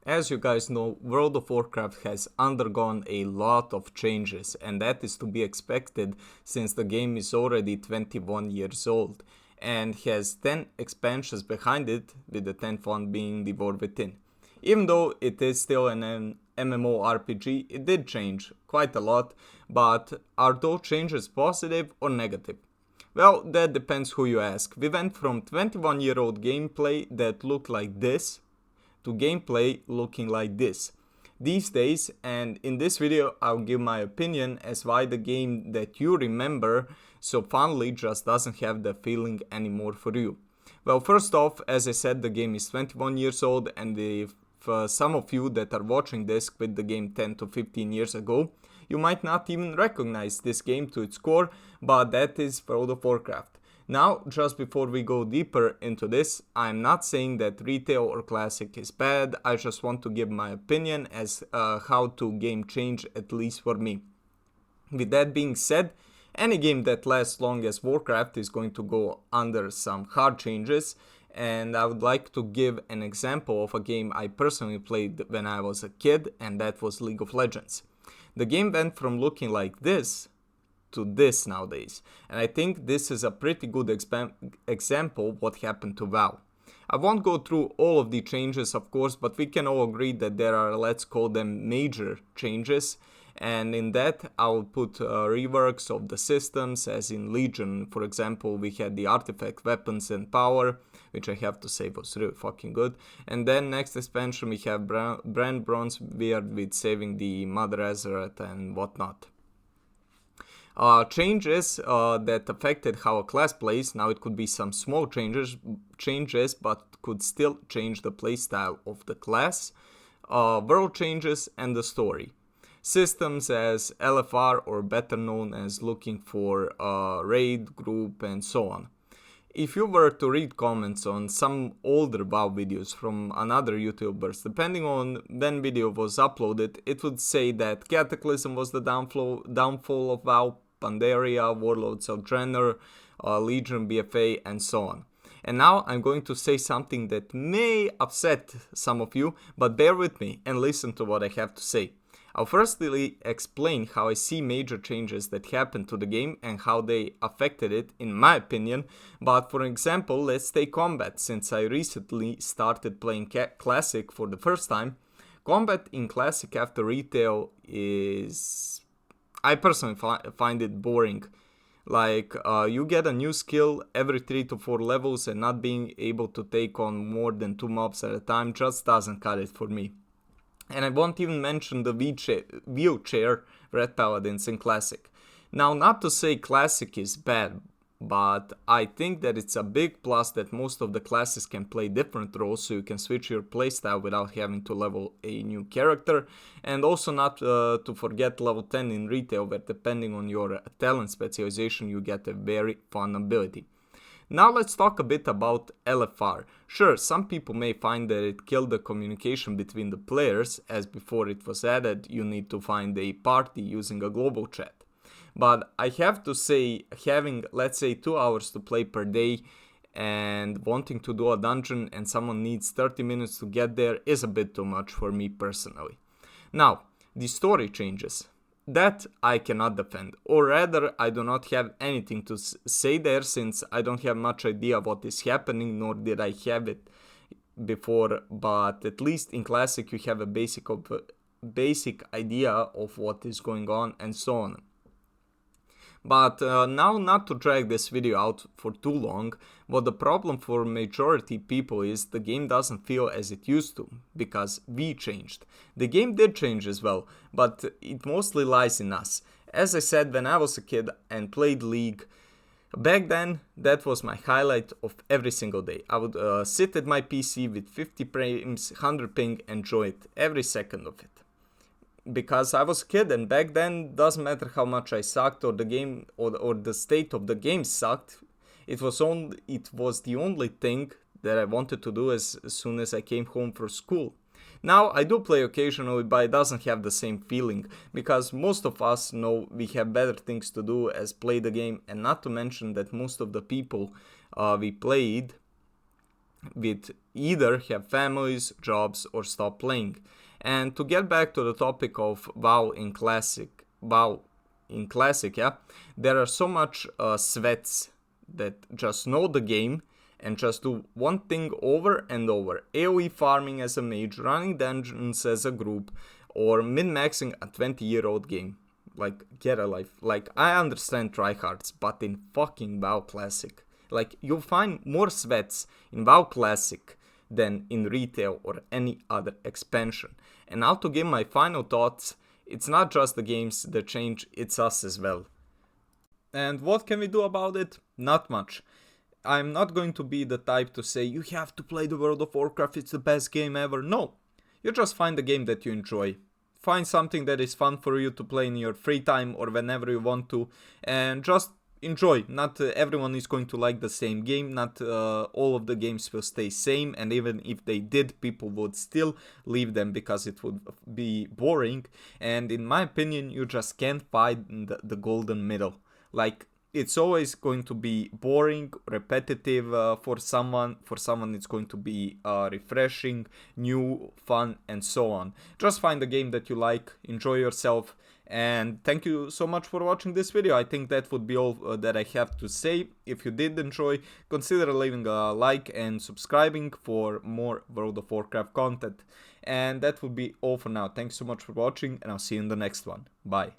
As you guys know, World of Warcraft has undergone a lot of changes, and that is to be expected since the game is already 21 years old and has 10 expansions behind it, with the 10th one being the War Within. Even though it is still an MMORPG, it did change quite a lot, but are those changes positive or negative? Well, that depends who you ask. We went from 21-year-old gameplay that looked like this to gameplay looking like this these days, and in this video I'll give my opinion as why the game that you remember so fondly just doesn't have the feeling anymore for you. Well, first off, as I said, the game is 21 years old, and if some of you that are watching this quit the game 10 to 15 years ago, you might not even recognize this game to its core, but that is World of Warcraft. Now, just before we go deeper into this, I'm not saying that retail or classic is bad. I just want to give my opinion as how to game change, at least for me. With that being said, any game that lasts long as Warcraft is going to go under some hard changes, and I would like to give an example of a game I personally played when I was a kid, and that was League of Legends. The game went from looking like this to this nowadays, and I think this is a pretty good example what happened to WoW. I won't go through all of the changes, of course, but we can all agree that there are, let's call them, major changes, and in that I'll put reworks of the systems, as in Legion, for example. We had the artifact weapons and power, which I have to say was really fucking good, and then next expansion we have Brand Bronze Beard with saving the Mother Azeroth and whatnot. Changes that affected how a class plays. Now it could be some small changes, but could still change the playstyle of the class. World changes and the story. Systems as LFR, or better known as looking for raid, group, and so on. If you were to read comments on some older WoW videos from another YouTubers, depending on when video was uploaded, it would say that Cataclysm was the downfall of WoW, Pandaria, Warlords of Draenor, Legion, BFA, and so on. And now I'm going to say something that may upset some of you, but bear with me and listen to what I have to say. I'll firstly explain how I see major changes that happened to the game and how they affected it, in my opinion. But for example, let's take combat, since I recently started playing Classic for the first time. Combat in Classic after retail is... I personally find it boring. Like, you get a new skill every 3 to 4 levels, and not being able to take on more than 2 mobs at a time just doesn't cut it for me. And I won't even mention the wheelchair Red Paladins in Classic. Now, not to say Classic is bad, but I think that it's a big plus that most of the classes can play different roles, so you can switch your playstyle without having to level a new character. And also not to forget level 10 in retail, where depending on your talent specialization you get a very fun ability. Now let's talk a bit about LFR. Sure, some people may find that it killed the communication between the players, as before it was added you need to find a party using a global chat. But I have to say, having, let's say, 2 hours to play per day and wanting to do a dungeon and someone needs 30 minutes to get there is a bit too much for me personally. Now, the story changes. That I cannot defend, or rather I do not have anything to say there, since I don't have much idea what is happening, nor did I have it before, but at least in Classic you have a basic idea of what is going on and so on. But now, not to drag this video out for too long, what the problem for majority people is the game doesn't feel as it used to, because we changed. The game did change as well, but it mostly lies in us. As I said, when I was a kid and played League, back then that was my highlight of every single day. I would sit at my PC with 50 frames, 100 ping, enjoy it, every second of it. Because I was a kid, and back then doesn't matter how much I sucked or the game or the state of the game sucked, it was the only thing that I wanted to do as soon as I came home from school. Now I do play occasionally, but it doesn't have the same feeling, because most of us know we have better things to do as play the game, and not to mention that most of the people we played with either have families, jobs, or stop playing. And to get back to the topic of WoW in Classic, yeah, there are so much sweats that just know the game and just do one thing over and over. AoE farming as a mage, running dungeons as a group, or min-maxing a 20-year-old game. Like, get a life. Like, I understand tryhards, but in fucking WoW Classic. Like, you'll find more sweats in WoW Classic than in retail or any other expansion. And now to give my final thoughts, it's not just the games that change, it's us as well. And what can we do about it? Not much. I'm not going to be the type to say, you have to play the World of Warcraft, it's the best game ever. No. You just find a game that you enjoy. Find something that is fun for you to play in your free time or whenever you want to, and just enjoy. Not everyone is going to like the same game, not all of the games will stay same, and even if they did, people would still leave them because it would be boring. And in my opinion, you just can't find the golden middle. Like, it's always going to be boring, repetitive for someone. For someone, it's going to be refreshing, new, fun, and so on. Just find a game that you like, enjoy yourself, and thank you so much for watching this video. I think that would be all that I have to say. If you did enjoy, consider leaving a like and subscribing for more World of Warcraft content. And that would be all for now. Thanks so much for watching, and I'll see you in the next one. Bye.